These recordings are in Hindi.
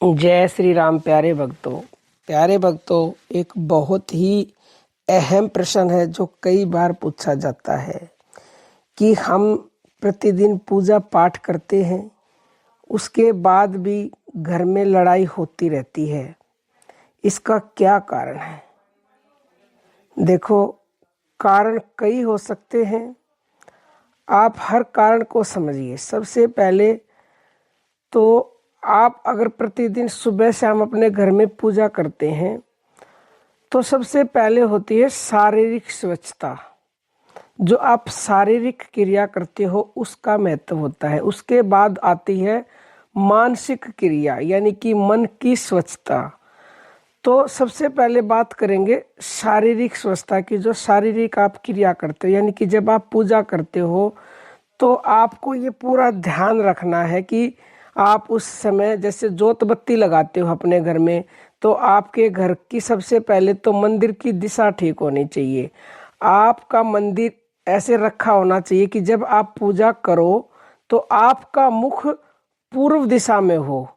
जय श्री राम। प्यारे भक्तों, एक बहुत ही अहम प्रश्न है जो कई बार पूछा जाता है कि हम प्रतिदिन पूजा पाठ करते हैं, उसके बाद भी घर में लड़ाई होती रहती है। इसका क्या कारण है? देखो, कारण कई हो सकते हैं। आप हर कारण को समझिए। सबसे पहले तो आप अगर प्रतिदिन सुबह शाम अपने घर में पूजा करते हैं तो सबसे पहले होती है शारीरिक स्वच्छता। जो आप शारीरिक क्रिया करते हो उसका महत्व होता है। उसके बाद आती है मानसिक क्रिया, यानी कि मन की स्वच्छता। तो सबसे पहले बात करेंगे शारीरिक स्वच्छता की। जो शारीरिक आप क्रिया करते हो, यानी कि जब आप पूजा करते हो तो आपको ये पूरा ध्यान रखना है कि आप उस समय जैसे जोत बत्ती लगाते हो अपने घर में, तो आपके घर की सबसे पहले तो मंदिर की दिशा ठीक होनी चाहिए। आपका मंदिर ऐसे रखा होना चाहिए कि जब आप पूजा करो तो आपका मुख पूर्व दिशा में हो,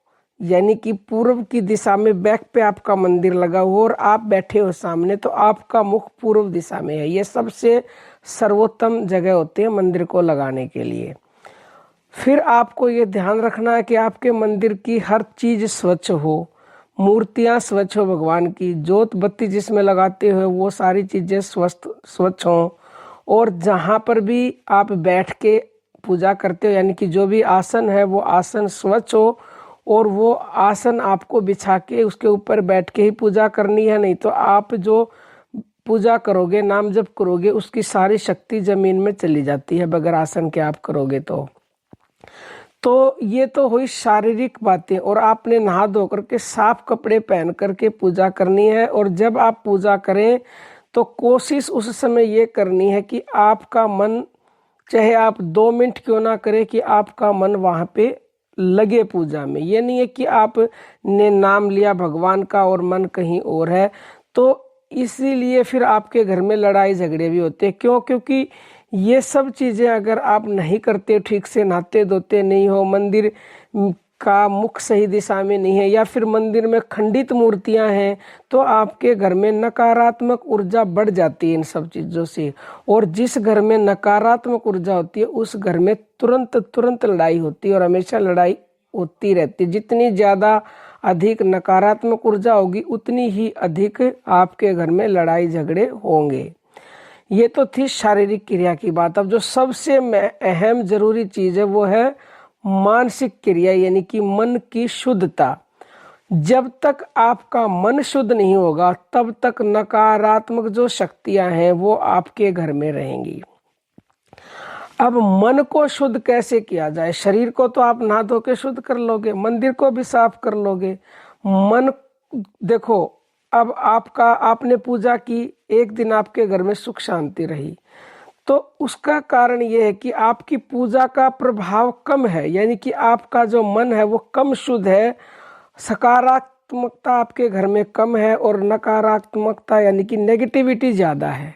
यानी कि पूर्व की दिशा में बैक पे आपका मंदिर लगा हो और आप बैठे हो सामने, तो आपका मुख पूर्व दिशा में है। ये सबसे सर्वोत्तम जगह होती है मंदिर को लगाने के लिए। फिर आपको ये ध्यान रखना है कि आपके मंदिर की हर चीज स्वच्छ हो, मूर्तियां स्वच्छ हो, भगवान की जोत बत्ती जिसमें लगाते हो वो सारी चीजें स्वच्छ हो। और जहाँ पर भी आप बैठ के पूजा करते हो, यानी कि जो भी आसन है वो आसन स्वच्छ हो, और वो आसन आपको बिछा के उसके ऊपर बैठ के ही पूजा करनी है। नहीं तो आप जो पूजा करोगे, नाम जप करोगे, उसकी सारी शक्ति जमीन में चली जाती है बगैर आसन के आप करोगे तो ये तो हुई शारीरिक बातें। और आपने नहा धो करके साफ कपड़े पहन करके पूजा करनी है। और जब आप पूजा करें तो कोशिश उस समय ये करनी है कि आपका मन, चाहे आप 2 मिनट क्यों ना करें, कि आपका मन वहाँ पे लगे पूजा में। ये नहीं है कि आपने नाम लिया भगवान का और मन कहीं और है। तो इसीलिए फिर आपके घर में लड़ाई झगड़े भी होते हैं। क्यों? क्योंकि ये सब चीज़ें अगर आप नहीं करते, ठीक से नहाते धोते नहीं हो, मंदिर का मुख सही दिशा में नहीं है, या फिर मंदिर में खंडित मूर्तियां हैं, तो आपके घर में नकारात्मक ऊर्जा बढ़ जाती है इन सब चीज़ों से। और जिस घर में नकारात्मक ऊर्जा होती है उस घर में तुरंत तुरंत लड़ाई होती है और हमेशा लड़ाई होती रहती है। जितनी ज़्यादा अधिक नकारात्मक ऊर्जा होगी उतनी ही अधिक आपके घर में लड़ाई झगड़े होंगे। ये तो थी शारीरिक क्रिया की बात। अब जो सबसे अहम जरूरी चीज है वो है मानसिक क्रिया, यानी कि मन की शुद्धता। जब तक आपका मन शुद्ध नहीं होगा तब तक नकारात्मक जो शक्तियां हैं वो आपके घर में रहेंगी। अब मन को शुद्ध कैसे किया जाए? शरीर को तो आप नहा धो के शुद्ध कर लोगे, मंदिर को भी साफ कर लोगे। मन, देखो, अब आपने पूजा की, एक दिन आपके घर में सुख शांति रही, तो उसका कारण यह है कि आपकी पूजा का प्रभाव कम है, यानी कि आपका जो मन है वो कम शुद्ध है। सकारात्मकता आपके घर में कम है और नकारात्मकता यानी कि नेगेटिविटी ज्यादा है।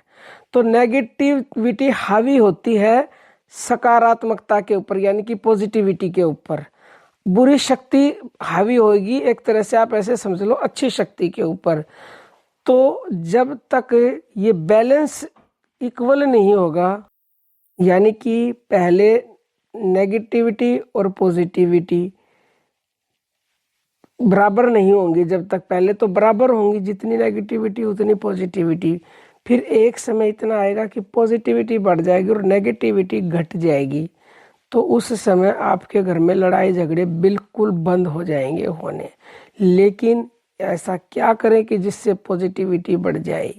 तो नेगेटिविटी हावी होती है सकारात्मकता के ऊपर, यानी कि पॉजिटिविटी के ऊपर। बुरी शक्ति हावी होगी, एक तरह से आप ऐसे समझ लो, अच्छी शक्ति के ऊपर। तो जब तक ये बैलेंस इक्वल नहीं होगा, यानी कि पहले नेगेटिविटी और पॉजिटिविटी बराबर नहीं होंगी, जब तक पहले तो बराबर होंगी, जितनी नेगेटिविटी उतनी पॉजिटिविटी, फिर एक समय इतना आएगा कि पॉजिटिविटी बढ़ जाएगी और नेगेटिविटी घट जाएगी। तो उस समय आपके घर में लड़ाई झगड़े बिल्कुल बंद हो जाएंगे होने। लेकिन ऐसा क्या करें कि जिससे पॉजिटिविटी बढ़ जाए?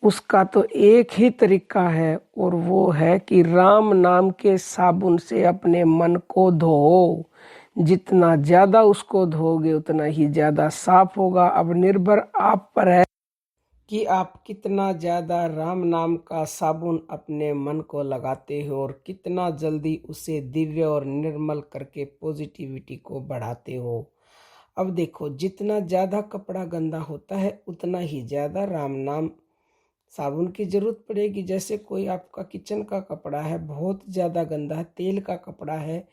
उसका तो एक ही तरीका है, और वो है कि राम नाम के साबुन से अपने मन को धो। जितना ज्यादा उसको धोगे उतना ही ज्यादा साफ होगा। अब निर्भर आप पर है कि आप कितना ज्यादा राम नाम का साबुन अपने मन को लगाते हो और कितना जल्दी उसे दिव्य और निर्मल करके पॉजिटिविटी को बढ़ाते हो। अब देखो, जितना ज्यादा कपड़ा गंदा होता है उतना ही ज्यादा राम नाम साबुन की जरूरत पड़ेगी। जैसे कोई आपका किचन का कपड़ा है, बहुत ज़्यादा गंदा है, तेल का कपड़ा है,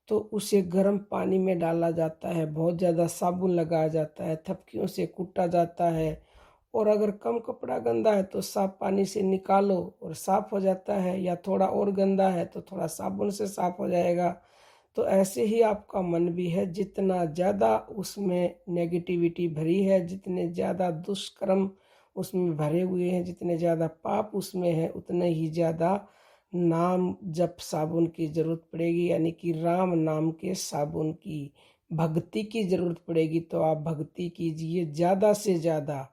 तो उसे गर्म पानी में डाला जाता है, बहुत ज़्यादा साबुन लगाया जाता है, थपकियों से कूटा जाता है। और अगर कम कपड़ा गंदा है तो साफ पानी से निकालो और साफ हो जाता है, या थोड़ा और गंदा है तो थोड़ा साबुन से साफ हो जाएगा। तो ऐसे ही आपका मन भी है, जितना ज़्यादा उसमें नेगेटिविटी भरी है, जितने ज़्यादा दुष्कर्म उसमें भरे हुए हैं, जितने ज़्यादा पाप उसमें है, उतने ही ज़्यादा नाम जप साबुन की जरूरत पड़ेगी, यानी कि राम नाम के साबुन की भक्ति की जरूरत पड़ेगी। तो आप भक्ति कीजिए ज़्यादा से ज़्यादा,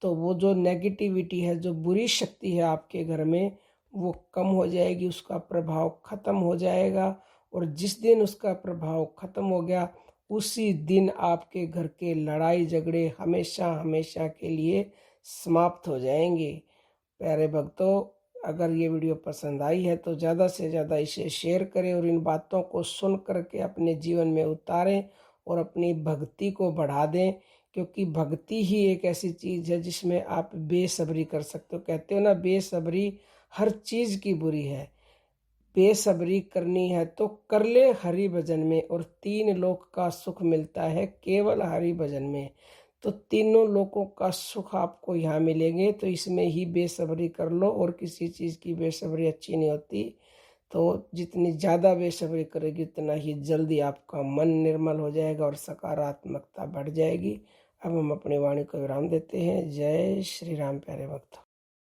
तो वो जो नेगेटिविटी है, जो बुरी शक्ति है आपके घर में, वो कम हो जाएगी, उसका प्रभाव खत्म हो जाएगा। और जिस दिन उसका प्रभाव खत्म हो गया, उसी दिन आपके घर के लड़ाई झगड़े हमेशा हमेशा के लिए समाप्त हो जाएंगे। प्यारे भक्तों, अगर ये वीडियो पसंद आई है तो ज़्यादा से ज़्यादा इसे शेयर करें और इन बातों को सुन करके अपने जीवन में उतारें और अपनी भक्ति को बढ़ा दें, क्योंकि भक्ति ही एक ऐसी चीज़ है जिसमें आप बेसब्री कर सकते हो। कहते हो ना, बेसब्री हर चीज़ की बुरी है। बेसब्री करनी है तो कर ले हरि भजन में, और 3 लोक का सुख मिलता है केवल हरि भजन में। तो तीनों लोकों का सुख आपको यहाँ मिलेंगे, तो इसमें ही बेसब्री कर लो, और किसी चीज़ की बेसब्री अच्छी नहीं होती। तो जितनी ज़्यादा बेसब्री करेगी उतना ही जल्दी आपका मन निर्मल हो जाएगा और सकारात्मकता बढ़ जाएगी। अब हम अपनी वाणी को विराम देते हैं। जय श्री राम प्यारे भक्त।